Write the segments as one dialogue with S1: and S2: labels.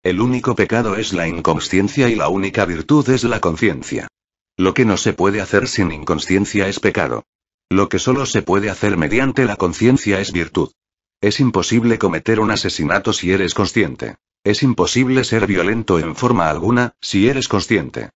S1: El único pecado es la inconsciencia y la única virtud es la conciencia. Lo que no se puede hacer sin inconsciencia es pecado. Lo que solo se puede hacer mediante la conciencia es virtud. Es imposible cometer un asesinato si eres consciente. Es imposible ser violento en forma alguna, si eres consciente.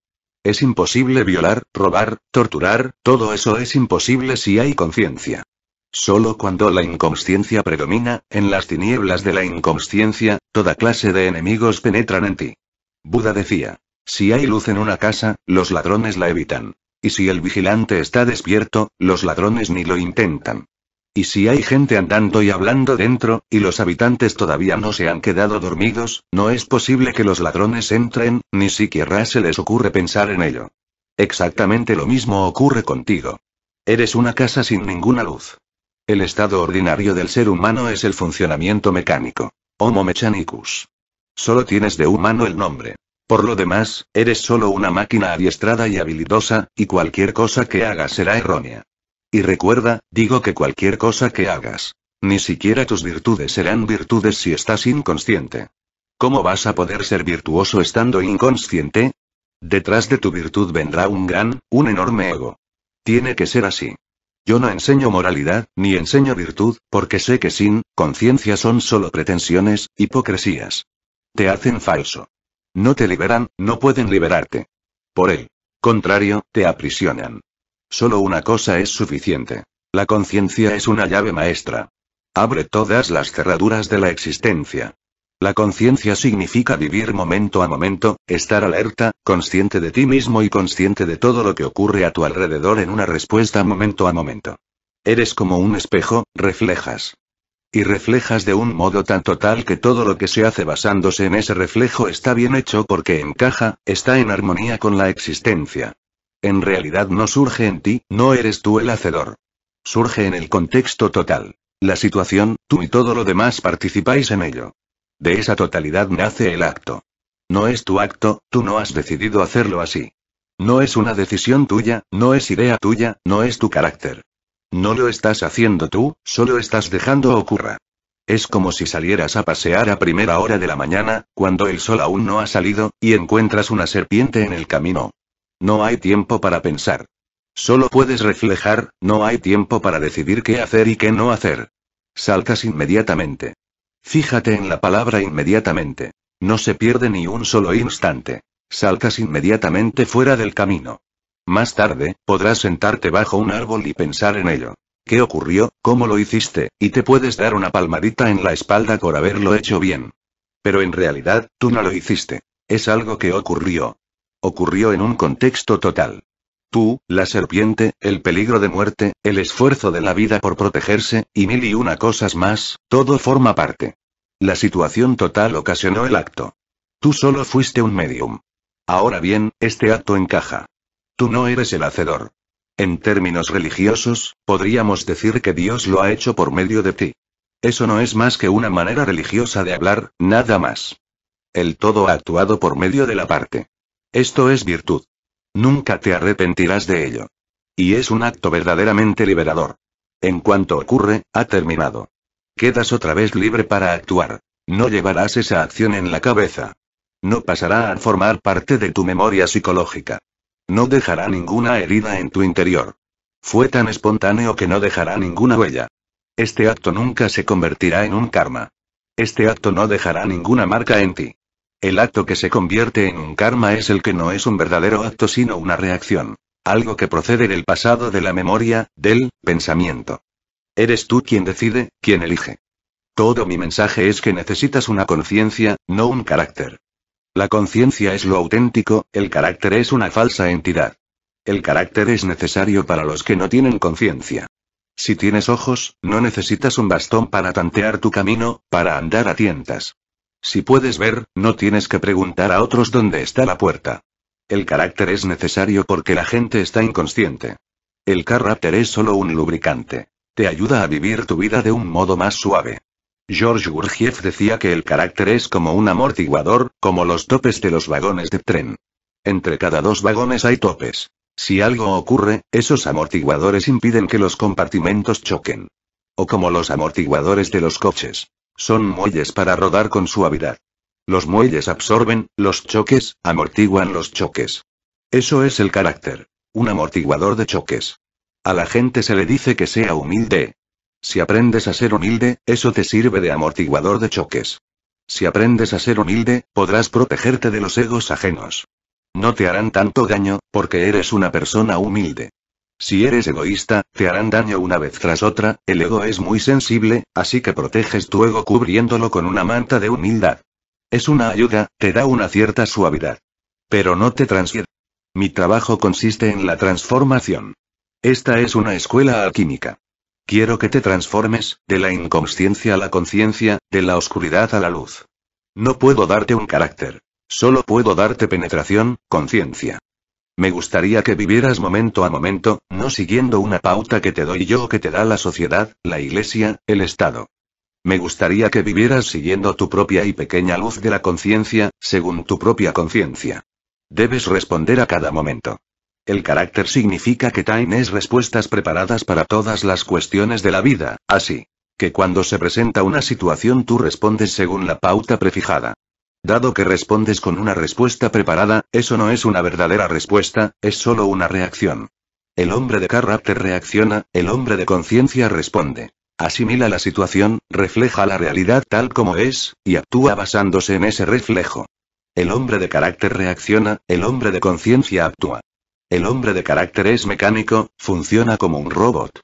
S1: Es imposible violar, robar, torturar, todo eso es imposible si hay conciencia. Solo cuando la inconsciencia predomina, en las tinieblas de la inconsciencia, toda clase de enemigos penetran en ti. Buda decía, si hay luz en una casa, los ladrones la evitan. Y si el vigilante está despierto, los ladrones ni lo intentan. Y si hay gente andando y hablando dentro, y los habitantes todavía no se han quedado dormidos, no es posible que los ladrones entren, ni siquiera se les ocurre pensar en ello. Exactamente lo mismo ocurre contigo. Eres una casa sin ninguna luz. El estado ordinario del ser humano es el funcionamiento mecánico. Homo mechanicus. Solo tienes de humano el nombre. Por lo demás, eres solo una máquina adiestrada y habilidosa, y cualquier cosa que hagas será errónea. Y recuerda, digo que cualquier cosa que hagas. Ni siquiera tus virtudes serán virtudes si estás inconsciente. ¿Cómo vas a poder ser virtuoso estando inconsciente? Detrás de tu virtud vendrá un enorme ego. Tiene que ser así. Yo no enseño moralidad, ni enseño virtud, porque sé que sin conciencia son solo pretensiones, hipocresías. Te hacen falso. No te liberan, no pueden liberarte. Por el contrario, te aprisionan. Solo una cosa es suficiente. La conciencia es una llave maestra. Abre todas las cerraduras de la existencia. La conciencia significa vivir momento a momento, estar alerta, consciente de ti mismo y consciente de todo lo que ocurre a tu alrededor en una respuesta momento a momento. Eres como un espejo, reflejas. Y reflejas de un modo tan total que todo lo que se hace basándose en ese reflejo está bien hecho porque encaja, está en armonía con la existencia. En realidad no surge en ti, no eres tú el hacedor. Surge en el contexto total. La situación, tú y todo lo demás participáis en ello. De esa totalidad nace el acto. No es tu acto, tú no has decidido hacerlo así. No es una decisión tuya, no es idea tuya, no es tu carácter. No lo estás haciendo tú, solo estás dejando ocurra. Es como si salieras a pasear a primera hora de la mañana, cuando el sol aún no ha salido, y encuentras una serpiente en el camino. No hay tiempo para pensar. Solo puedes reflejar, no hay tiempo para decidir qué hacer y qué no hacer. Saltas inmediatamente. Fíjate en la palabra inmediatamente. No se pierde ni un solo instante. Saltas inmediatamente fuera del camino. Más tarde, podrás sentarte bajo un árbol y pensar en ello. ¿Qué ocurrió? ¿Cómo lo hiciste? Y te puedes dar una palmadita en la espalda por haberlo hecho bien. Pero en realidad, tú no lo hiciste. Es algo que ocurrió. Ocurrió en un contexto total. Tú, la serpiente, el peligro de muerte, el esfuerzo de la vida por protegerse, y mil y una cosas más, todo forma parte. La situación total ocasionó el acto. Tú solo fuiste un medium. Ahora bien, este acto encaja. Tú no eres el hacedor. En términos religiosos, podríamos decir que Dios lo ha hecho por medio de ti. Eso no es más que una manera religiosa de hablar, nada más. El todo ha actuado por medio de la parte. Esto es virtud. Nunca te arrepentirás de ello. Y es un acto verdaderamente liberador. En cuanto ocurre, ha terminado. Quedas otra vez libre para actuar. No llevarás esa acción en la cabeza. No pasará a formar parte de tu memoria psicológica. No dejará ninguna herida en tu interior. Fue tan espontáneo que no dejará ninguna huella. Este acto nunca se convertirá en un karma. Este acto no dejará ninguna marca en ti. El acto que se convierte en un karma es el que no es un verdadero acto sino una reacción. Algo que procede del pasado, de la memoria, del pensamiento. Eres tú quien decide, quien elige. Todo mi mensaje es que necesitas una conciencia, no un carácter. La conciencia es lo auténtico, el carácter es una falsa entidad. El carácter es necesario para los que no tienen conciencia. Si tienes ojos, no necesitas un bastón para tantear tu camino, para andar a tientas. Si puedes ver, no tienes que preguntar a otros dónde está la puerta. El carácter es necesario porque la gente está inconsciente. El carácter es solo un lubricante. Te ayuda a vivir tu vida de un modo más suave. George Gurdjieff decía que el carácter es como un amortiguador, como los topes de los vagones de tren. Entre cada dos vagones hay topes. Si algo ocurre, esos amortiguadores impiden que los compartimentos choquen. O como los amortiguadores de los coches. Son muelles para rodar con suavidad. Los muelles absorben los choques, amortiguan los choques. Eso es el carácter. Un amortiguador de choques. A la gente se le dice que sea humilde. Si aprendes a ser humilde, eso te sirve de amortiguador de choques. Si aprendes a ser humilde, podrás protegerte de los egos ajenos. No te harán tanto daño, porque eres una persona humilde. Si eres egoísta, te harán daño una vez tras otra. El ego es muy sensible, así que proteges tu ego cubriéndolo con una manta de humildad. Es una ayuda, te da una cierta suavidad. Pero no te transfiere. Mi trabajo consiste en la transformación. Esta es una escuela alquímica. Quiero que te transformes, de la inconsciencia a la conciencia, de la oscuridad a la luz. No puedo darte un carácter. Solo puedo darte penetración, conciencia. Me gustaría que vivieras momento a momento, no siguiendo una pauta que te doy yo o que te da la sociedad, la iglesia, el Estado. Me gustaría que vivieras siguiendo tu propia y pequeña luz de la conciencia, según tu propia conciencia. Debes responder a cada momento. El carácter significa que tienes respuestas preparadas para todas las cuestiones de la vida, así que cuando se presenta una situación tú respondes según la pauta prefijada. Dado que respondes con una respuesta preparada, eso no es una verdadera respuesta, es solo una reacción. El hombre de carácter reacciona, el hombre de conciencia responde. Asimila la situación, refleja la realidad tal como es, y actúa basándose en ese reflejo. El hombre de carácter reacciona, el hombre de conciencia actúa. El hombre de carácter es mecánico, funciona como un robot.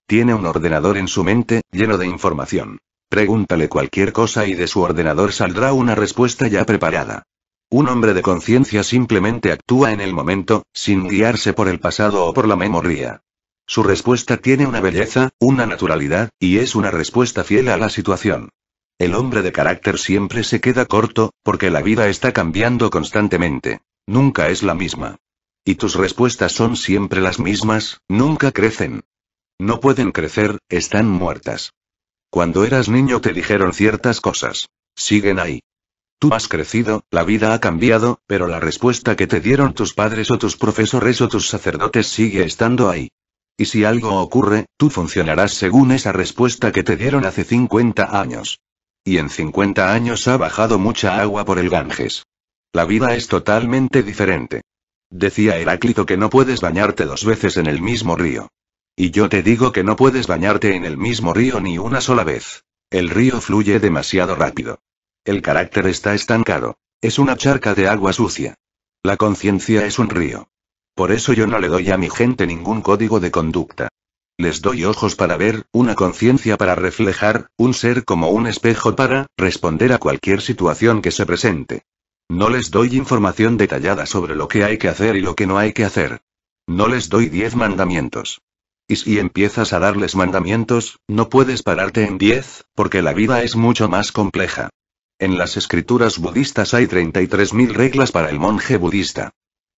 S1: Tiene un ordenador en su mente, lleno de información. Pregúntale cualquier cosa y de su ordenador saldrá una respuesta ya preparada. Un hombre de conciencia simplemente actúa en el momento, sin guiarse por el pasado o por la memoria. Su respuesta tiene una belleza, una naturalidad, y es una respuesta fiel a la situación. El hombre de carácter siempre se queda corto, porque la vida está cambiando constantemente. Nunca es la misma. Y tus respuestas son siempre las mismas, nunca crecen. No pueden crecer, están muertas. Cuando eras niño te dijeron ciertas cosas. Siguen ahí. Tú has crecido, la vida ha cambiado, pero la respuesta que te dieron tus padres o tus profesores o tus sacerdotes sigue estando ahí. Y si algo ocurre, tú funcionarás según esa respuesta que te dieron hace 50 años. Y en 50 años ha bajado mucha agua por el Ganges. La vida es totalmente diferente. Decía Heráclito que no puedes bañarte 2 veces en el mismo río. Y yo te digo que no puedes bañarte en el mismo río ni una sola vez. El río fluye demasiado rápido. El carácter está estancado. Es una charca de agua sucia. La conciencia es un río. Por eso yo no le doy a mi gente ningún código de conducta. Les doy ojos para ver, una conciencia para reflejar, un ser como un espejo para responder a cualquier situación que se presente. No les doy información detallada sobre lo que hay que hacer y lo que no hay que hacer. No les doy 10 mandamientos. Y si empiezas a darles mandamientos, no puedes pararte en 10, porque la vida es mucho más compleja. En las escrituras budistas hay 33.000 reglas para el monje budista.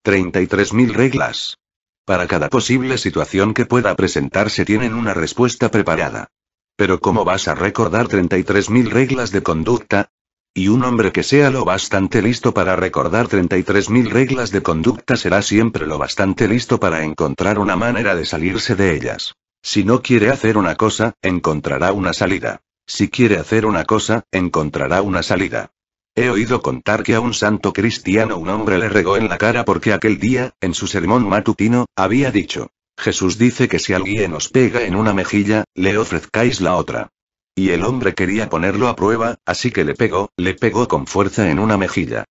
S1: 33.000 reglas. Para cada posible situación que pueda presentarse tienen una respuesta preparada. Pero ¿cómo vas a recordar 33.000 reglas de conducta? Y un hombre que sea lo bastante listo para recordar 33.000 reglas de conducta será siempre lo bastante listo para encontrar una manera de salirse de ellas. Si no quiere hacer una cosa, encontrará una salida. Si quiere hacer una cosa, encontrará una salida. He oído contar que a un santo cristiano un hombre le regó en la cara porque aquel día, en su sermón matutino, había dicho: Jesús dice que si alguien os pega en una mejilla, le ofrezcáis la otra. Y el hombre quería ponerlo a prueba, así que le pegó con fuerza en una mejilla.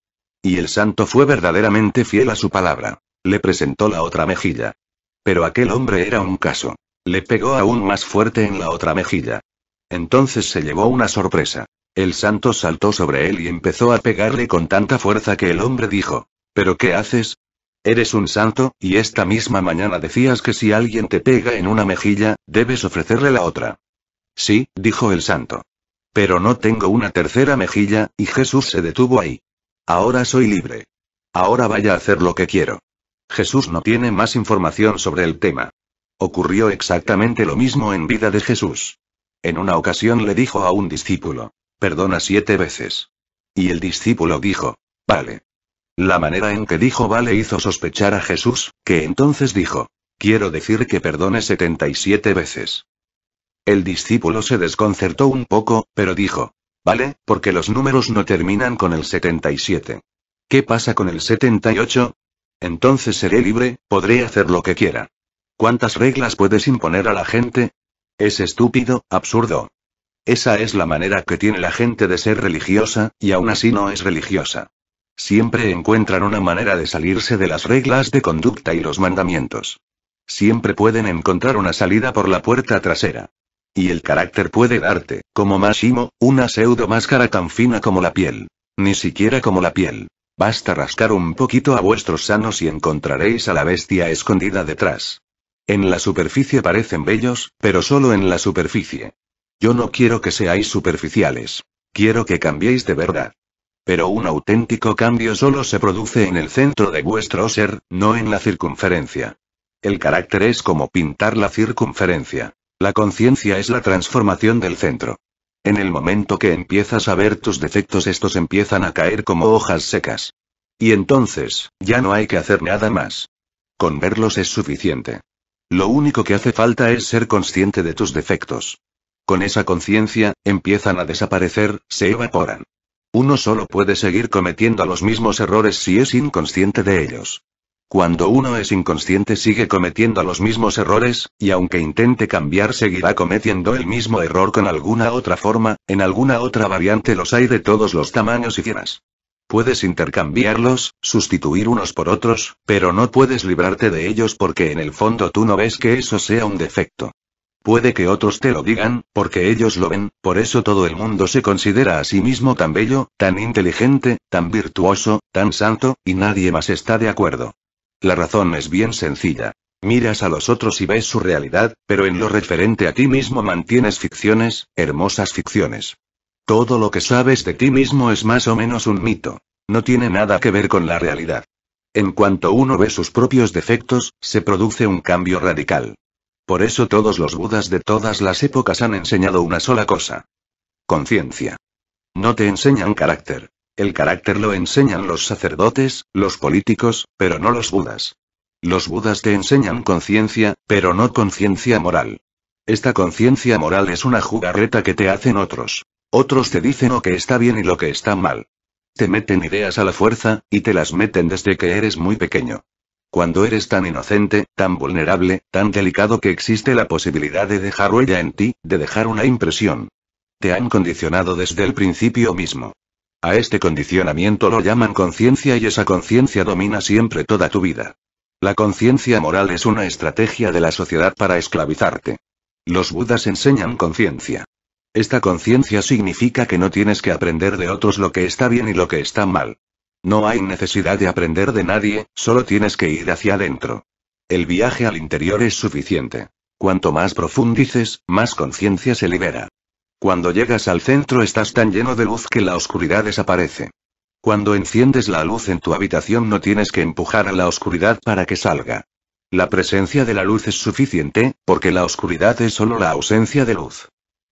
S1: Y el santo fue verdaderamente fiel a su palabra. Le presentó la otra mejilla. Pero aquel hombre era un caso. Le pegó aún más fuerte en la otra mejilla. Entonces se llevó una sorpresa. El santo saltó sobre él y empezó a pegarle con tanta fuerza que el hombre dijo: ¿Pero qué haces? Eres un santo, y esta misma mañana decías que si alguien te pega en una mejilla, debes ofrecerle la otra. Sí, dijo el santo. Pero no tengo una tercera mejilla, y Jesús se detuvo ahí. Ahora soy libre. Ahora vaya a hacer lo que quiero. Jesús no tiene más información sobre el tema. Ocurrió exactamente lo mismo en vida de Jesús. En una ocasión le dijo a un discípulo: perdona 7 veces. Y el discípulo dijo: vale. La manera en que dijo vale hizo sospechar a Jesús, que entonces dijo: quiero decir que perdone 77 veces. El discípulo se desconcertó un poco, pero dijo: Vale, porque los números no terminan con el 77. ¿Qué pasa con el 78? Entonces seré libre, podré hacer lo que quiera. ¿Cuántas reglas puedes imponer a la gente? Es estúpido, absurdo. Esa es la manera que tiene la gente de ser religiosa, y aún así no es religiosa. Siempre encuentran una manera de salirse de las reglas de conducta y los mandamientos. Siempre pueden encontrar una salida por la puerta trasera. Y el carácter puede darte, como máximo, una pseudo máscara tan fina como la piel. Ni siquiera como la piel. Basta rascar un poquito a vuestros sanos y encontraréis a la bestia escondida detrás. En la superficie parecen bellos, pero solo en la superficie. Yo no quiero que seáis superficiales. Quiero que cambiéis de verdad. Pero un auténtico cambio solo se produce en el centro de vuestro ser, no en la circunferencia. El carácter es como pintar la circunferencia. La conciencia es la transformación del centro. En el momento que empiezas a ver tus defectos, estos empiezan a caer como hojas secas. Y entonces, ya no hay que hacer nada más. Con verlos es suficiente. Lo único que hace falta es ser consciente de tus defectos. Con esa conciencia, empiezan a desaparecer, se evaporan. Uno solo puede seguir cometiendo los mismos errores si es inconsciente de ellos. Cuando uno es inconsciente sigue cometiendo los mismos errores, y aunque intente cambiar seguirá cometiendo el mismo error con alguna otra forma, en alguna otra variante. Los hay de todos los tamaños y formas. Puedes intercambiarlos, sustituir unos por otros, pero no puedes librarte de ellos porque en el fondo tú no ves que eso sea un defecto. Puede que otros te lo digan, porque ellos lo ven, por eso todo el mundo se considera a sí mismo tan bello, tan inteligente, tan virtuoso, tan santo, y nadie más está de acuerdo. La razón es bien sencilla. Miras a los otros y ves su realidad, pero en lo referente a ti mismo mantienes ficciones, hermosas ficciones. Todo lo que sabes de ti mismo es más o menos un mito. No tiene nada que ver con la realidad. En cuanto uno ve sus propios defectos, se produce un cambio radical. Por eso todos los budas de todas las épocas han enseñado una sola cosa. Conciencia. No te enseñan carácter. El carácter lo enseñan los sacerdotes, los políticos, pero no los budas. Los budas te enseñan conciencia, pero no conciencia moral. Esta conciencia moral es una jugarreta que te hacen otros. Otros te dicen lo que está bien y lo que está mal. Te meten ideas a la fuerza, y te las meten desde que eres muy pequeño. Cuando eres tan inocente, tan vulnerable, tan delicado que existe la posibilidad de dejar huella en ti, de dejar una impresión. Te han condicionado desde el principio mismo. A este condicionamiento lo llaman conciencia y esa conciencia domina siempre toda tu vida. La conciencia moral es una estrategia de la sociedad para esclavizarte. Los budas enseñan conciencia. Esta conciencia significa que no tienes que aprender de otros lo que está bien y lo que está mal. No hay necesidad de aprender de nadie, solo tienes que ir hacia adentro. El viaje al interior es suficiente. Cuanto más profundices, más conciencia se libera. Cuando llegas al centro estás tan lleno de luz que la oscuridad desaparece. Cuando enciendes la luz en tu habitación no tienes que empujar a la oscuridad para que salga. La presencia de la luz es suficiente, porque la oscuridad es solo la ausencia de luz.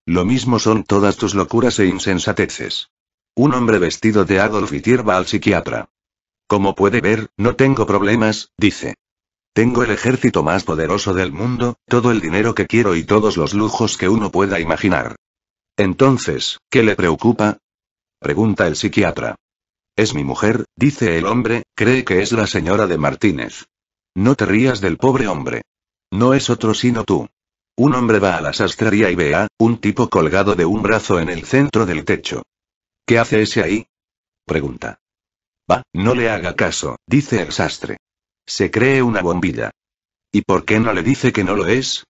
S1: Lo mismo son todas tus locuras e insensateces. Un hombre vestido de Adolf Hitler va al psiquiatra. Como puede ver, no tengo problemas, dice. Tengo el ejército más poderoso del mundo, todo el dinero que quiero y todos los lujos que uno pueda imaginar. Entonces, ¿qué le preocupa? Pregunta el psiquiatra. Es mi mujer, dice el hombre, cree que es la señora de Martínez. No te rías del pobre hombre. No es otro sino tú. Un hombre va a la sastrería y ve a un tipo colgado de un brazo en el centro del techo. ¿Qué hace ese ahí? Pregunta. Va, no le haga caso, dice el sastre. Se cree una bombilla. ¿Y por qué no le dice que no lo es?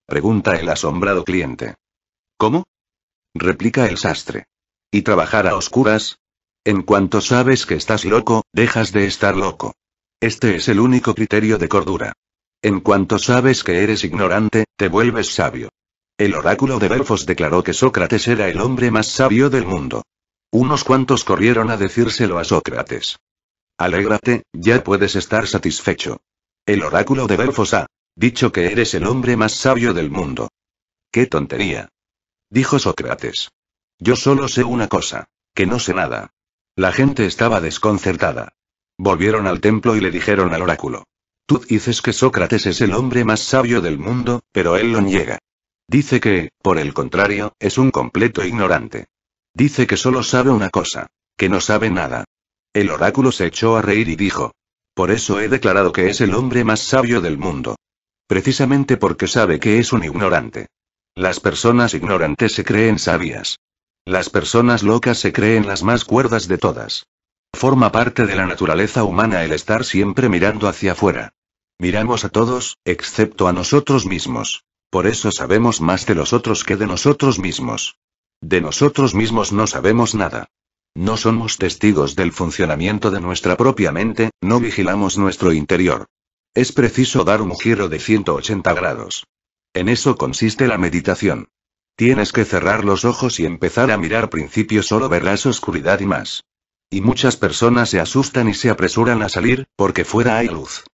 S1: Pregunta el asombrado cliente. ¿Cómo? Replica el sastre. ¿Y trabajar a oscuras? En cuanto sabes que estás loco, dejas de estar loco. Este es el único criterio de cordura. En cuanto sabes que eres ignorante, te vuelves sabio. El oráculo de Delfos declaró que Sócrates era el hombre más sabio del mundo. Unos cuantos corrieron a decírselo a Sócrates. Alégrate, ya puedes estar satisfecho. El oráculo de Delfos ha dicho que eres el hombre más sabio del mundo. ¡Qué tontería! Dijo Sócrates. Yo solo sé una cosa, que no sé nada. La gente estaba desconcertada. Volvieron al templo y le dijeron al oráculo. Tú dices que Sócrates es el hombre más sabio del mundo, pero él lo niega. Dice que, por el contrario, es un completo ignorante. Dice que solo sabe una cosa. Que no sabe nada. El oráculo se echó a reír y dijo. Por eso he declarado que es el hombre más sabio del mundo. Precisamente porque sabe que es un ignorante. Las personas ignorantes se creen sabias. Las personas locas se creen las más cuerdas de todas. Forma parte de la naturaleza humana el estar siempre mirando hacia afuera. Miramos a todos, excepto a nosotros mismos. Por eso sabemos más de los otros que de nosotros mismos. De nosotros mismos no sabemos nada. No somos testigos del funcionamiento de nuestra propia mente, no vigilamos nuestro interior. Es preciso dar un giro de 180 grados. En eso consiste la meditación. Tienes que cerrar los ojos y empezar a mirar principio solo verás oscuridad y más. Y muchas personas se asustan y se apresuran a salir, porque fuera hay luz.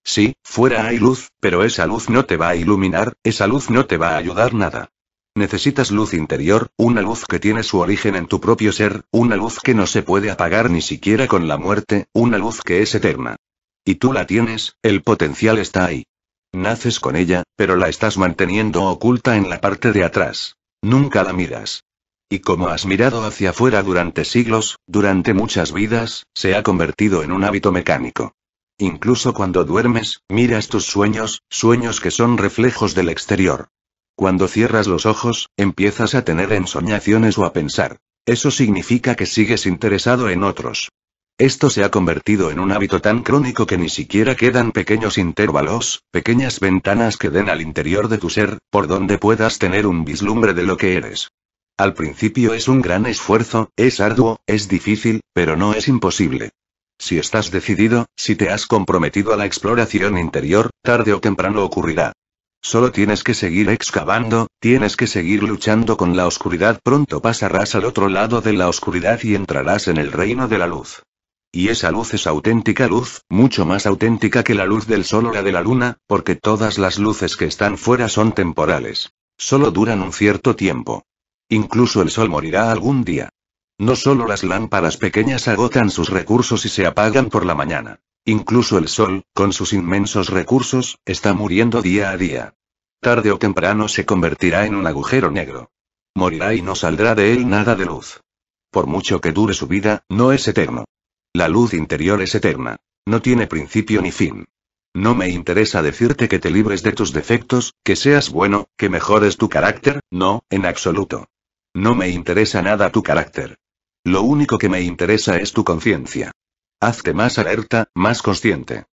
S1: Sí, fuera hay luz, pero esa luz no te va a iluminar, esa luz no te va a ayudar nada. Necesitas luz interior, una luz que tiene su origen en tu propio ser, una luz que no se puede apagar ni siquiera con la muerte, una luz que es eterna. Y tú la tienes, el potencial está ahí. Naces con ella, pero la estás manteniendo oculta en la parte de atrás. Nunca la miras. Y como has mirado hacia afuera durante siglos, durante muchas vidas, se ha convertido en un hábito mecánico. Incluso cuando duermes, miras tus sueños, sueños que son reflejos del exterior. Cuando cierras los ojos, empiezas a tener ensoñaciones o a pensar. Eso significa que sigues interesado en otros. Esto se ha convertido en un hábito tan crónico que ni siquiera quedan pequeños intervalos, pequeñas ventanas que den al interior de tu ser, por donde puedas tener un vislumbre de lo que eres. Al principio es un gran esfuerzo, es arduo, es difícil, pero no es imposible. Si estás decidido, si te has comprometido a la exploración interior, tarde o temprano ocurrirá. Solo tienes que seguir excavando, tienes que seguir luchando con la oscuridad. Pronto pasarás al otro lado de la oscuridad y entrarás en el reino de la luz. Y esa luz es auténtica luz, mucho más auténtica que la luz del sol o la de la luna, porque todas las luces que están fuera son temporales. Solo duran un cierto tiempo. Incluso el sol morirá algún día. No solo las lámparas pequeñas agotan sus recursos y se apagan por la mañana. Incluso el sol, con sus inmensos recursos, está muriendo día a día. Tarde o temprano se convertirá en un agujero negro. Morirá y no saldrá de él nada de luz. Por mucho que dure su vida, no es eterno. La luz interior es eterna. No tiene principio ni fin. No me interesa decirte que te libres de tus defectos, que seas bueno, que mejores tu carácter, no, en absoluto. No me interesa nada tu carácter. Lo único que me interesa es tu conciencia. Hazte más alerta, más consciente.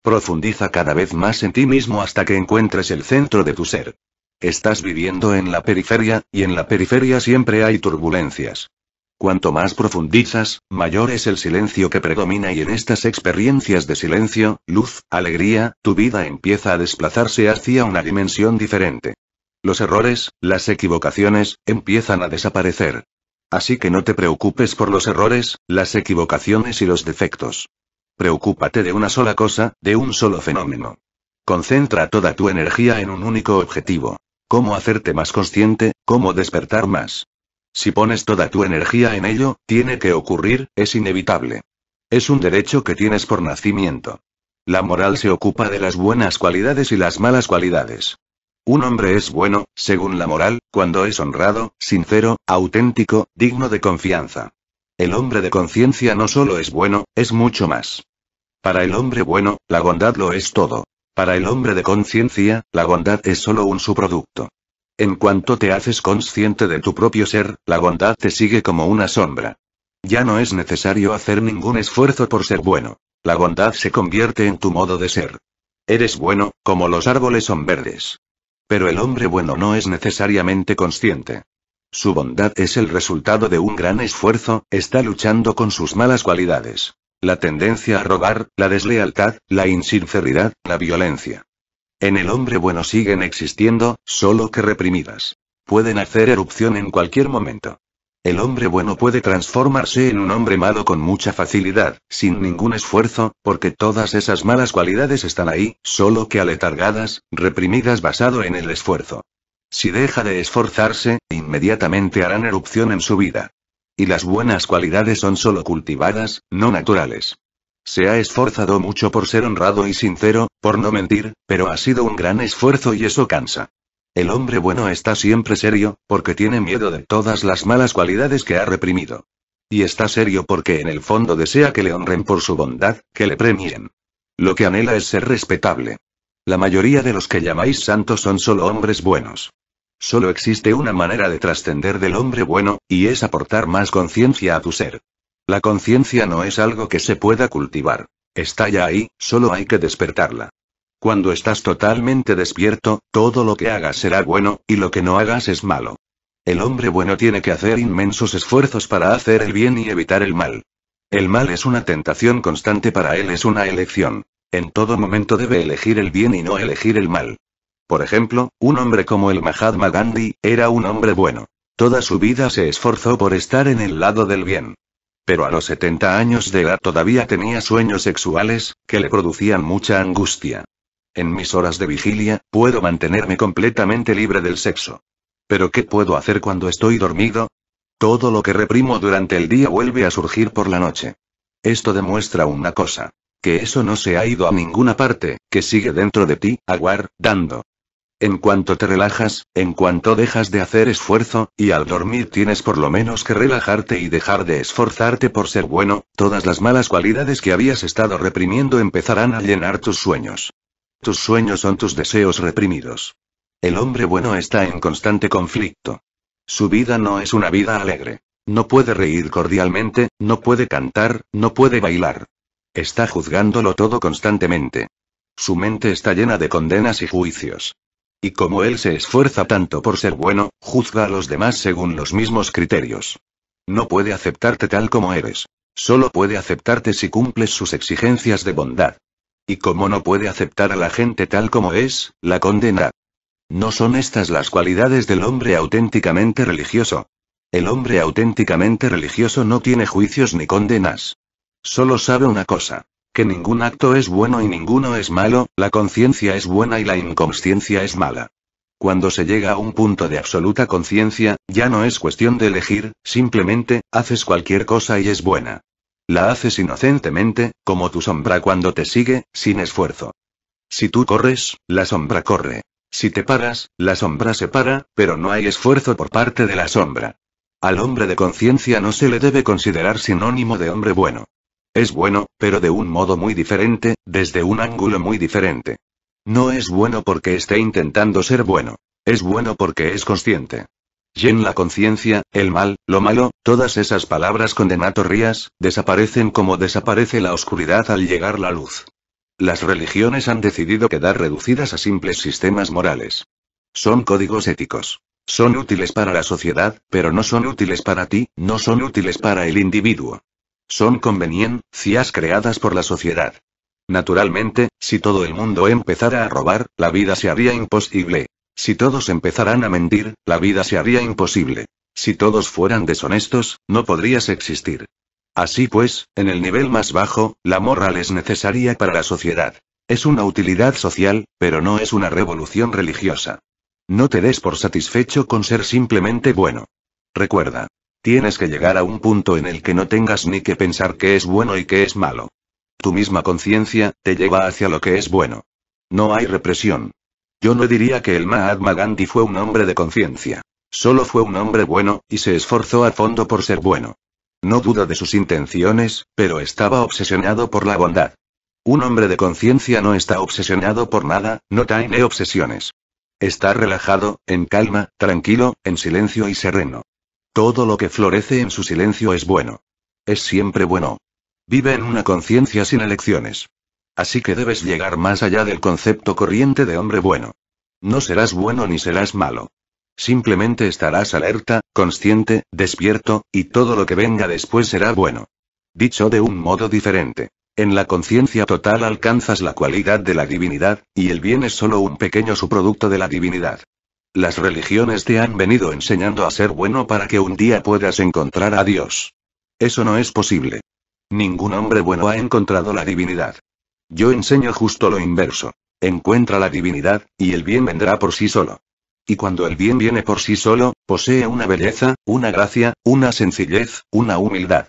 S1: Profundiza cada vez más en ti mismo hasta que encuentres el centro de tu ser. Estás viviendo en la periferia, y en la periferia siempre hay turbulencias. Cuanto más profundizas, mayor es el silencio que predomina y en estas experiencias de silencio, luz, alegría, tu vida empieza a desplazarse hacia una dimensión diferente. Los errores, las equivocaciones, empiezan a desaparecer. Así que no te preocupes por los errores, las equivocaciones y los defectos. Preocúpate de una sola cosa, de un solo fenómeno. Concentra toda tu energía en un único objetivo. Cómo hacerte más consciente, cómo despertar más. Si pones toda tu energía en ello, tiene que ocurrir, es inevitable. Es un derecho que tienes por nacimiento. La moral se ocupa de las buenas cualidades y las malas cualidades. Un hombre es bueno, según la moral, cuando es honrado, sincero, auténtico, digno de confianza. El hombre de conciencia no solo es bueno, es mucho más. Para el hombre bueno, la bondad lo es todo. Para el hombre de conciencia, la bondad es solo un subproducto. En cuanto te haces consciente de tu propio ser, la bondad te sigue como una sombra. Ya no es necesario hacer ningún esfuerzo por ser bueno. La bondad se convierte en tu modo de ser. Eres bueno, como los árboles son verdes. Pero el hombre bueno no es necesariamente consciente. Su bondad es el resultado de un gran esfuerzo, está luchando con sus malas cualidades. La tendencia a robar, la deslealtad, la insinceridad, la violencia. En el hombre bueno siguen existiendo, solo que reprimidas. Pueden hacer erupción en cualquier momento. El hombre bueno puede transformarse en un hombre malo con mucha facilidad, sin ningún esfuerzo, porque todas esas malas cualidades están ahí, solo que aletargadas, reprimidas basado en el esfuerzo. Si deja de esforzarse, inmediatamente harán erupción en su vida. Y las buenas cualidades son solo cultivadas, no naturales. Se ha esforzado mucho por ser honrado y sincero, por no mentir, pero ha sido un gran esfuerzo y eso cansa. El hombre bueno está siempre serio, porque tiene miedo de todas las malas cualidades que ha reprimido. Y está serio porque en el fondo desea que le honren por su bondad, que le premien. Lo que anhela es ser respetable. La mayoría de los que llamáis santos son solo hombres buenos. Solo existe una manera de trascender del hombre bueno, y es aportar más conciencia a tu ser. La conciencia no es algo que se pueda cultivar. Está ya ahí, solo hay que despertarla. Cuando estás totalmente despierto, todo lo que hagas será bueno, y lo que no hagas es malo. El hombre bueno tiene que hacer inmensos esfuerzos para hacer el bien y evitar el mal. El mal es una tentación constante para él, es una elección. En todo momento debe elegir el bien y no elegir el mal. Por ejemplo, un hombre como el Mahatma Gandhi, era un hombre bueno. Toda su vida se esforzó por estar en el lado del bien. Pero a los 70 años de edad todavía tenía sueños sexuales, que le producían mucha angustia. En mis horas de vigilia, puedo mantenerme completamente libre del sexo. ¿Pero qué puedo hacer cuando estoy dormido? Todo lo que reprimo durante el día vuelve a surgir por la noche. Esto demuestra una cosa. Que eso no se ha ido a ninguna parte, que sigue dentro de ti, aguardando. En cuanto te relajas, en cuanto dejas de hacer esfuerzo, y al dormir tienes por lo menos que relajarte y dejar de esforzarte por ser bueno, todas las malas cualidades que habías estado reprimiendo empezarán a llenar tus sueños. Tus sueños son tus deseos reprimidos. El hombre bueno está en constante conflicto. Su vida no es una vida alegre. No puede reír cordialmente, no puede cantar, no puede bailar. Está juzgándolo todo constantemente. Su mente está llena de condenas y juicios. Y como él se esfuerza tanto por ser bueno, juzga a los demás según los mismos criterios. No puede aceptarte tal como eres. Solo puede aceptarte si cumples sus exigencias de bondad. Y como no puede aceptar a la gente tal como es, la condena. No son estas las cualidades del hombre auténticamente religioso. El hombre auténticamente religioso no tiene juicios ni condenas. Solo sabe una cosa. Que ningún acto es bueno y ninguno es malo, la conciencia es buena y la inconsciencia es mala. Cuando se llega a un punto de absoluta conciencia, ya no es cuestión de elegir, simplemente, haces cualquier cosa y es buena. La haces inocentemente, como tu sombra cuando te sigue, sin esfuerzo. Si tú corres, la sombra corre. Si te paras, la sombra se para, pero no hay esfuerzo por parte de la sombra. Al hombre de conciencia no se le debe considerar sinónimo de hombre bueno. Es bueno, pero de un modo muy diferente, desde un ángulo muy diferente. No es bueno porque esté intentando ser bueno. Es bueno porque es consciente. Y en la conciencia, el mal, lo malo, todas esas palabras condenatorias, desaparecen como desaparece la oscuridad al llegar la luz. Las religiones han decidido quedar reducidas a simples sistemas morales. Son códigos éticos. Son útiles para la sociedad, pero no son útiles para ti, no son útiles para el individuo. Son conveniencias creadas por la sociedad. Naturalmente, si todo el mundo empezara a robar, la vida se haría imposible. Si todos empezaran a mentir, la vida se haría imposible. Si todos fueran deshonestos, no podrías existir. Así pues, en el nivel más bajo, la moral es necesaria para la sociedad. Es una utilidad social, pero no es una revolución religiosa. No te des por satisfecho con ser simplemente bueno. Recuerda. Tienes que llegar a un punto en el que no tengas ni que pensar qué es bueno y qué es malo. Tu misma conciencia, te lleva hacia lo que es bueno. No hay represión. Yo no diría que el Mahatma Gandhi fue un hombre de conciencia. Solo fue un hombre bueno, y se esforzó a fondo por ser bueno. No dudo de sus intenciones, pero estaba obsesionado por la bondad. Un hombre de conciencia no está obsesionado por nada, no tiene obsesiones. Está relajado, en calma, tranquilo, en silencio y sereno. Todo lo que florece en su silencio es bueno. Es siempre bueno. Vive en una conciencia sin elecciones. Así que debes llegar más allá del concepto corriente de hombre bueno. No serás bueno ni serás malo. Simplemente estarás alerta, consciente, despierto, y todo lo que venga después será bueno. Dicho de un modo diferente. En la conciencia total alcanzas la cualidad de la divinidad, y el bien es solo un pequeño subproducto de la divinidad. Las religiones te han venido enseñando a ser bueno para que un día puedas encontrar a Dios. Eso no es posible. Ningún hombre bueno ha encontrado la divinidad. Yo enseño justo lo inverso. Encuentra la divinidad, y el bien vendrá por sí solo. Y cuando el bien viene por sí solo, posee una belleza, una gracia, una sencillez, una humildad.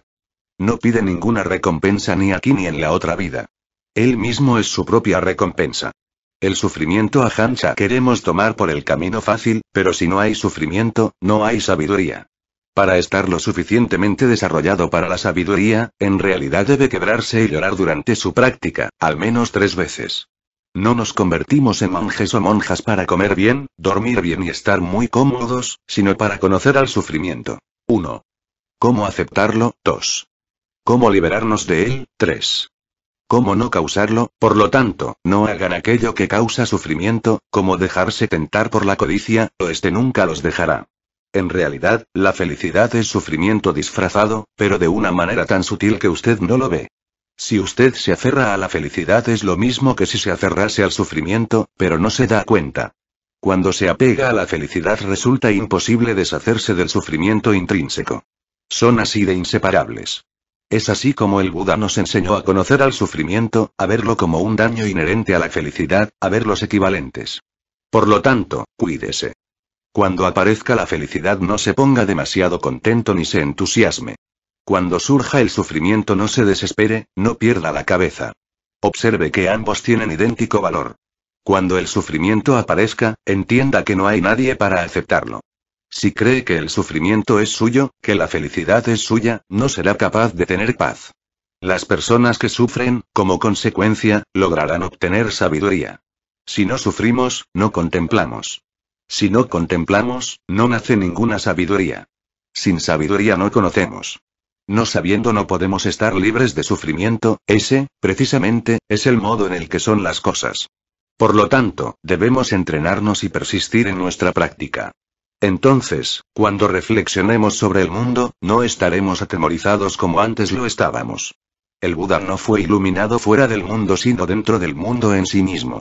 S1: No pide ninguna recompensa ni aquí ni en la otra vida. Él mismo es su propia recompensa. El sufrimiento a Hancha queremos tomar por el camino fácil, pero si no hay sufrimiento, no hay sabiduría. Para estar lo suficientemente desarrollado para la sabiduría, en realidad debe quebrarse y llorar durante su práctica, al menos 3 veces. No nos convertimos en monjes o monjas para comer bien, dormir bien y estar muy cómodos, sino para conocer al sufrimiento. 1. ¿Cómo aceptarlo? 2. ¿Cómo liberarnos de él? 3. ¿Cómo no causarlo? Por lo tanto, no hagan aquello que causa sufrimiento, como dejarse tentar por la codicia, o este nunca los dejará. En realidad, la felicidad es sufrimiento disfrazado, pero de una manera tan sutil que usted no lo ve. Si usted se aferra a la felicidad es lo mismo que si se aferrase al sufrimiento, pero no se da cuenta. Cuando se apega a la felicidad resulta imposible deshacerse del sufrimiento intrínseco. Son así de inseparables. Es así como el Buda nos enseñó a conocer al sufrimiento, a verlo como un daño inherente a la felicidad, a ver los equivalentes. Por lo tanto, cuídese. Cuando aparezca la felicidad no se ponga demasiado contento ni se entusiasme. Cuando surja el sufrimiento no se desespere, no pierda la cabeza. Observe que ambos tienen idéntico valor. Cuando el sufrimiento aparezca, entienda que no hay nadie para aceptarlo. Si cree que el sufrimiento es suyo, que la felicidad es suya, no será capaz de tener paz. Las personas que sufren, como consecuencia, lograrán obtener sabiduría. Si no sufrimos, no contemplamos. Si no contemplamos, no nace ninguna sabiduría. Sin sabiduría no conocemos. No sabiendo no podemos estar libres de sufrimiento, ese, precisamente, es el modo en el que son las cosas. Por lo tanto, debemos entrenarnos y persistir en nuestra práctica. Entonces, cuando reflexionemos sobre el mundo, no estaremos atemorizados como antes lo estábamos. El Buda no fue iluminado fuera del mundo sino dentro del mundo en sí mismo.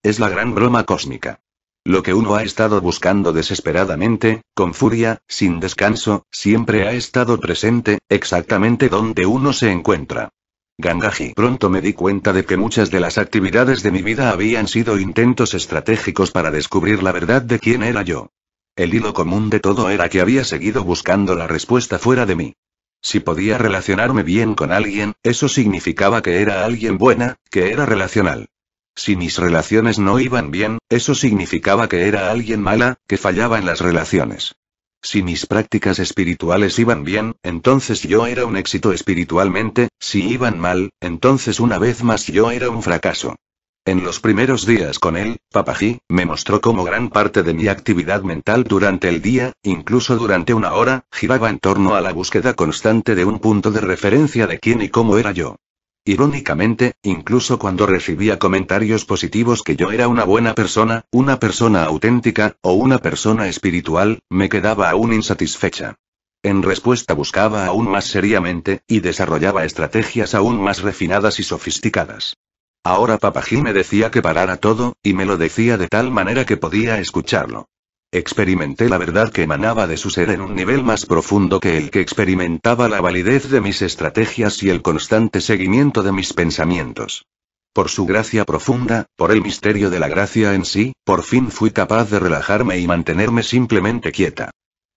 S1: Es la gran broma cósmica. Lo que uno ha estado buscando desesperadamente, con furia, sin descanso, siempre ha estado presente, exactamente donde uno se encuentra. Gangaji. Pronto me di cuenta de que muchas de las actividades de mi vida habían sido intentos estratégicos para descubrir la verdad de quién era yo. El hilo común de todo era que había seguido buscando la respuesta fuera de mí. Si podía relacionarme bien con alguien, eso significaba que era alguien buena, que era relacional. Si mis relaciones no iban bien, eso significaba que era alguien mala, que fallaba en las relaciones. Si mis prácticas espirituales iban bien, entonces yo era un éxito espiritualmente, si iban mal, entonces una vez más yo era un fracaso. En los primeros días con él, Papaji me mostró cómo gran parte de mi actividad mental durante el día, incluso durante una hora, giraba en torno a la búsqueda constante de un punto de referencia de quién y cómo era yo. Irónicamente, incluso cuando recibía comentarios positivos que yo era una buena persona, una persona auténtica, o una persona espiritual, me quedaba aún insatisfecha. En respuesta buscaba aún más seriamente, y desarrollaba estrategias aún más refinadas y sofisticadas. Ahora Papaji me decía que parara todo, y me lo decía de tal manera que podía escucharlo. Experimenté la verdad que emanaba de su ser en un nivel más profundo que el que experimentaba la validez de mis estrategias y el constante seguimiento de mis pensamientos. Por su gracia profunda, por el misterio de la gracia en sí, por fin fui capaz de relajarme y mantenerme simplemente quieta.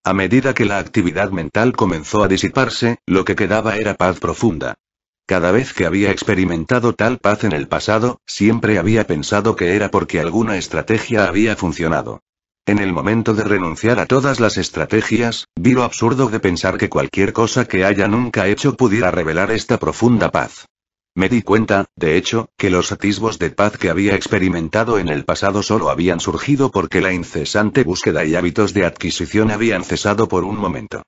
S1: A medida que la actividad mental comenzó a disiparse, lo que quedaba era paz profunda. Cada vez que había experimentado tal paz en el pasado, siempre había pensado que era porque alguna estrategia había funcionado. En el momento de renunciar a todas las estrategias, vi lo absurdo de pensar que cualquier cosa que haya nunca hecho pudiera revelar esta profunda paz. Me di cuenta, de hecho, que los atisbos de paz que había experimentado en el pasado solo habían surgido porque la incesante búsqueda y hábitos de adquisición habían cesado por un momento.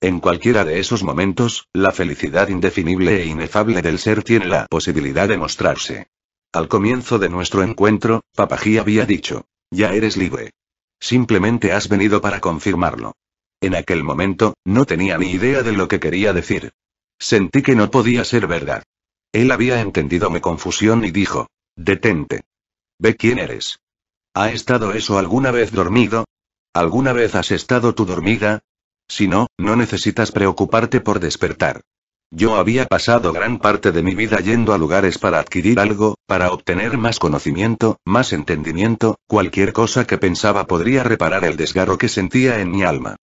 S1: En cualquiera de esos momentos, la felicidad indefinible e inefable del ser tiene la posibilidad de mostrarse. Al comienzo de nuestro encuentro, Papaji había dicho: ya eres libre. Simplemente has venido para confirmarlo. En aquel momento, no tenía ni idea de lo que quería decir. Sentí que no podía ser verdad. Él había entendido mi confusión y dijo: detente. Ve quién eres. ¿Ha estado eso alguna vez dormido? ¿Alguna vez has estado tú dormida? Si no, no necesitas preocuparte por despertar. Yo había pasado gran parte de mi vida yendo a lugares para adquirir algo, para obtener más conocimiento, más entendimiento, cualquier cosa que pensaba podría reparar el desgarro que sentía en mi alma.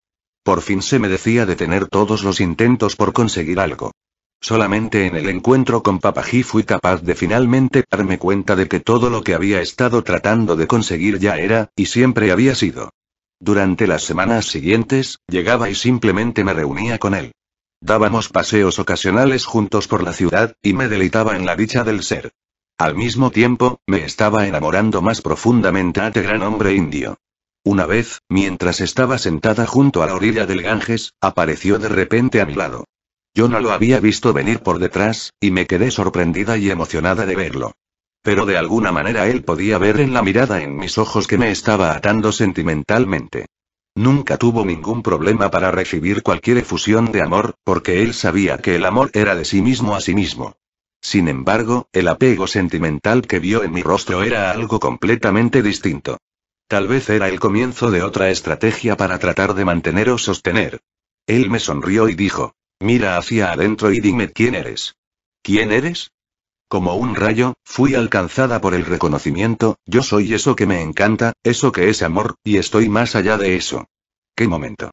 S1: Por fin se me decía detener todos los intentos por conseguir algo. Solamente en el encuentro con Papaji fui capaz de finalmente darme cuenta de que todo lo que había estado tratando de conseguir ya era, y siempre había sido. Durante las semanas siguientes, llegaba y simplemente me reunía con él. Dábamos paseos ocasionales juntos por la ciudad, y me deleitaba en la dicha del ser. Al mismo tiempo, me estaba enamorando más profundamente a este gran hombre indio. Una vez, mientras estaba sentada junto a la orilla del Ganges, apareció de repente a mi lado. Yo no lo había visto venir por detrás, y me quedé sorprendida y emocionada de verlo. Pero de alguna manera él podía ver en la mirada en mis ojos que me estaba atando sentimentalmente. Nunca tuvo ningún problema para recibir cualquier efusión de amor, porque él sabía que el amor era de sí mismo a sí mismo. Sin embargo, el apego sentimental que vio en mi rostro era algo completamente distinto. Tal vez era el comienzo de otra estrategia para tratar de mantener o sostener. Él me sonrió y dijo: «Mira hacia adentro y dime quién eres». «¿Quién eres?». Como un rayo, fui alcanzada por el reconocimiento: yo soy eso que me encanta, eso que es amor, y estoy más allá de eso. ¿Qué momento?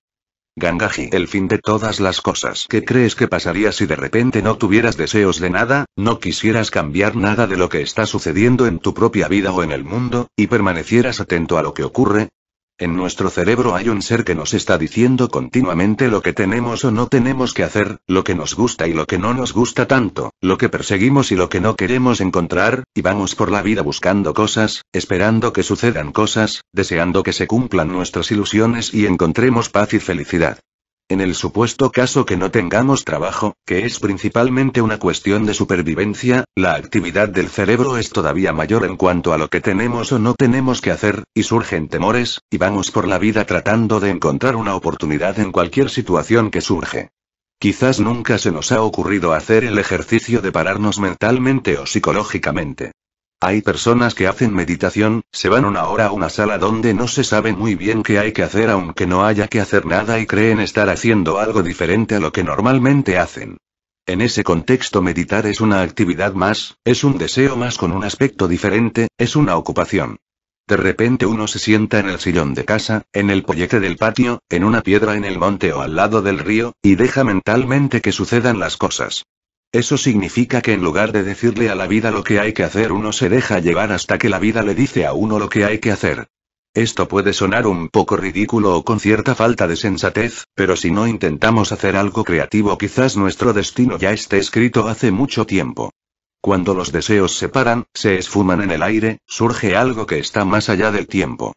S1: Gangaji, el fin de todas las cosas. ¿Qué crees que pasaría si de repente no tuvieras deseos de nada, no quisieras cambiar nada de lo que está sucediendo en tu propia vida o en el mundo, y permanecieras atento a lo que ocurre? En nuestro cerebro hay un ser que nos está diciendo continuamente lo que tenemos o no tenemos que hacer, lo que nos gusta y lo que no nos gusta tanto, lo que perseguimos y lo que no queremos encontrar, y vamos por la vida buscando cosas, esperando que sucedan cosas, deseando que se cumplan nuestras ilusiones y encontremos paz y felicidad. En el supuesto caso que no tengamos trabajo, que es principalmente una cuestión de supervivencia, la actividad del cerebro es todavía mayor en cuanto a lo que tenemos o no tenemos que hacer, y surgen temores, y vamos por la vida tratando de encontrar una oportunidad en cualquier situación que surge. Quizás nunca se nos ha ocurrido hacer el ejercicio de pararnos mentalmente o psicológicamente. Hay personas que hacen meditación, se van una hora a una sala donde no se sabe muy bien qué hay que hacer aunque no haya que hacer nada y creen estar haciendo algo diferente a lo que normalmente hacen. En ese contexto meditar es una actividad más, es un deseo más con un aspecto diferente, es una ocupación. De repente uno se sienta en el sillón de casa, en el pollete del patio, en una piedra en el monte o al lado del río, y deja mentalmente que sucedan las cosas. Eso significa que en lugar de decirle a la vida lo que hay que hacer, uno se deja llevar hasta que la vida le dice a uno lo que hay que hacer. Esto puede sonar un poco ridículo o con cierta falta de sensatez, pero si no intentamos hacer algo creativo, quizás nuestro destino ya esté escrito hace mucho tiempo. Cuando los deseos se paran, se esfuman en el aire, surge algo que está más allá del tiempo.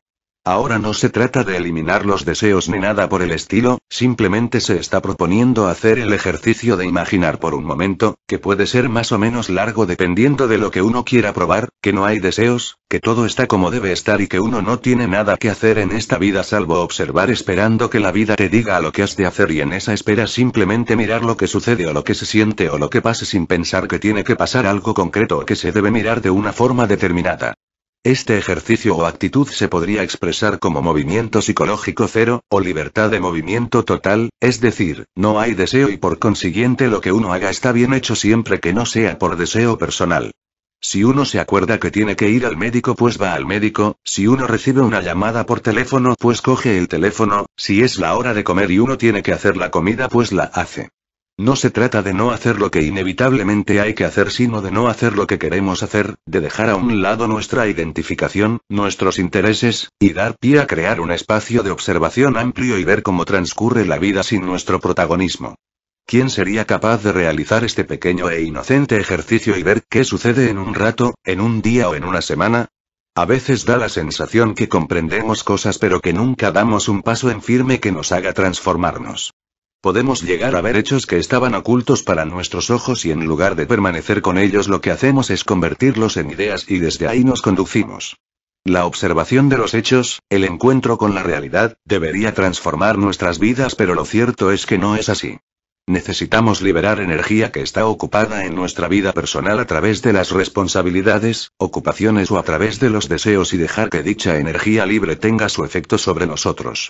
S1: Ahora no se trata de eliminar los deseos ni nada por el estilo, simplemente se está proponiendo hacer el ejercicio de imaginar por un momento, que puede ser más o menos largo dependiendo de lo que uno quiera probar, que no hay deseos, que todo está como debe estar y que uno no tiene nada que hacer en esta vida salvo observar esperando que la vida te diga lo que has de hacer y en esa espera simplemente mirar lo que sucede o lo que se siente o lo que pase sin pensar que tiene que pasar algo concreto o que se debe mirar de una forma determinada. Este ejercicio o actitud se podría expresar como movimiento psicológico cero, o libertad de movimiento total, es decir, no hay deseo y por consiguiente lo que uno haga está bien hecho siempre que no sea por deseo personal. Si uno se acuerda que tiene que ir al médico pues va al médico, si uno recibe una llamada por teléfono pues coge el teléfono, si es la hora de comer y uno tiene que hacer la comida pues la hace. No se trata de no hacer lo que inevitablemente hay que hacer, sino de no hacer lo que queremos hacer, de dejar a un lado nuestra identificación, nuestros intereses, y dar pie a crear un espacio de observación amplio y ver cómo transcurre la vida sin nuestro protagonismo. ¿Quién sería capaz de realizar este pequeño e inocente ejercicio y ver qué sucede en un rato, en un día o en una semana? A veces da la sensación que comprendemos cosas pero que nunca damos un paso en firme que nos haga transformarnos. Podemos llegar a ver hechos que estaban ocultos para nuestros ojos y en lugar de permanecer con ellos lo que hacemos es convertirlos en ideas y desde ahí nos conducimos. La observación de los hechos, el encuentro con la realidad, debería transformar nuestras vidas pero lo cierto es que no es así. Necesitamos liberar energía que está ocupada en nuestra vida personal a través de las responsabilidades, ocupaciones o a través de los deseos y dejar que dicha energía libre tenga su efecto sobre nosotros.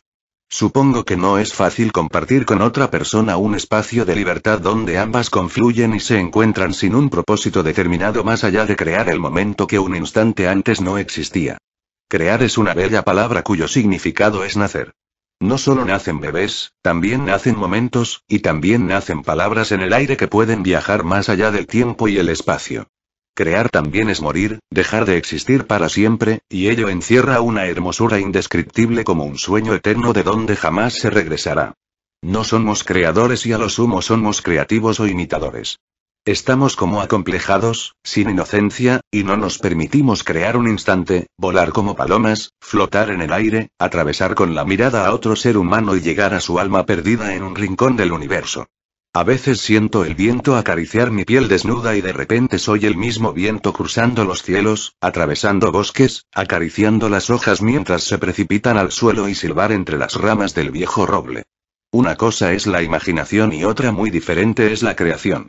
S1: Supongo que no es fácil compartir con otra persona un espacio de libertad donde ambas confluyen y se encuentran sin un propósito determinado más allá de crear el momento que un instante antes no existía. Crear es una bella palabra cuyo significado es nacer. No solo nacen bebés, también nacen momentos, y también nacen palabras en el aire que pueden viajar más allá del tiempo y el espacio. Crear también es morir, dejar de existir para siempre, y ello encierra una hermosura indescriptible como un sueño eterno de donde jamás se regresará. No somos creadores y a lo sumo somos creativos o imitadores. Estamos como acomplejados, sin inocencia, y no nos permitimos crear un instante, volar como palomas, flotar en el aire, atravesar con la mirada a otro ser humano y llegar a su alma perdida en un rincón del universo. A veces siento el viento acariciar mi piel desnuda y de repente soy el mismo viento cruzando los cielos, atravesando bosques, acariciando las hojas mientras se precipitan al suelo y silbar entre las ramas del viejo roble. Una cosa es la imaginación y otra muy diferente es la creación.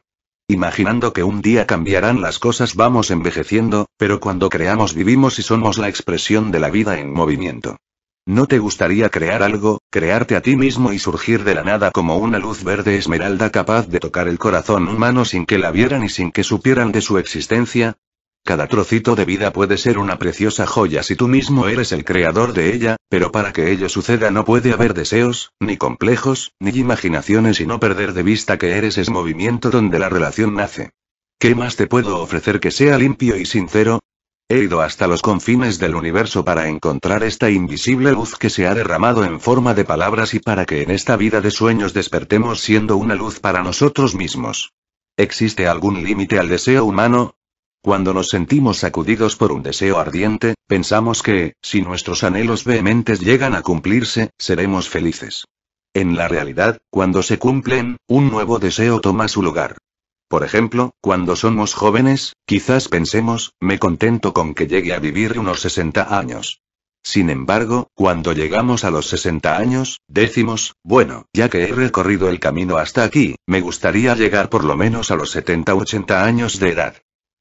S1: Imaginando que un día cambiarán las cosas vamos envejeciendo, pero cuando creamos vivimos y somos la expresión de la vida en movimiento. ¿No te gustaría crear algo, crearte a ti mismo y surgir de la nada como una luz verde esmeralda capaz de tocar el corazón humano sin que la vieran y sin que supieran de su existencia? Cada trocito de vida puede ser una preciosa joya si tú mismo eres el creador de ella, pero para que ello suceda no puede haber deseos, ni complejos, ni imaginaciones y no perder de vista que eres es movimiento donde la relación nace. ¿Qué más te puedo ofrecer que sea limpio y sincero? He ido hasta los confines del universo para encontrar esta invisible luz que se ha derramado en forma de palabras y para que en esta vida de sueños despertemos siendo una luz para nosotros mismos. ¿Existe algún límite al deseo humano? Cuando nos sentimos sacudidos por un deseo ardiente, pensamos que, si nuestros anhelos vehementes llegan a cumplirse, seremos felices. En la realidad, cuando se cumplen, un nuevo deseo toma su lugar. Por ejemplo, cuando somos jóvenes, quizás pensemos, me contento con que llegue a vivir unos 60 años. Sin embargo, cuando llegamos a los 60 años, decimos, bueno, ya que he recorrido el camino hasta aquí, me gustaría llegar por lo menos a los 70 u 80 años de edad.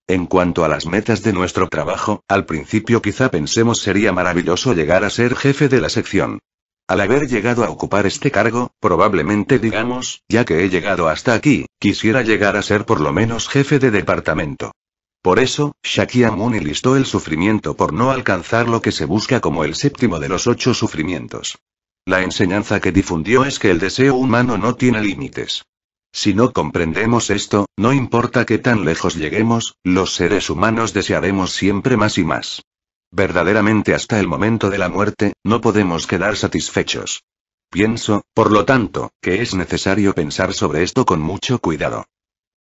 S1: En cuanto a las metas de nuestro trabajo, al principio quizá pensemos sería maravilloso llegar a ser jefe de la sección. Al haber llegado a ocupar este cargo, probablemente digamos, ya que he llegado hasta aquí, quisiera llegar a ser por lo menos jefe de departamento. Por eso, Shakyamuni listó el sufrimiento por no alcanzar lo que se busca como el séptimo de los 8 sufrimientos. La enseñanza que difundió es que el deseo humano no tiene límites. Si no comprendemos esto, no importa qué tan lejos lleguemos, los seres humanos desearemos siempre más y más. Verdaderamente hasta el momento de la muerte, no podemos quedar satisfechos. Pienso, por lo tanto, que es necesario pensar sobre esto con mucho cuidado.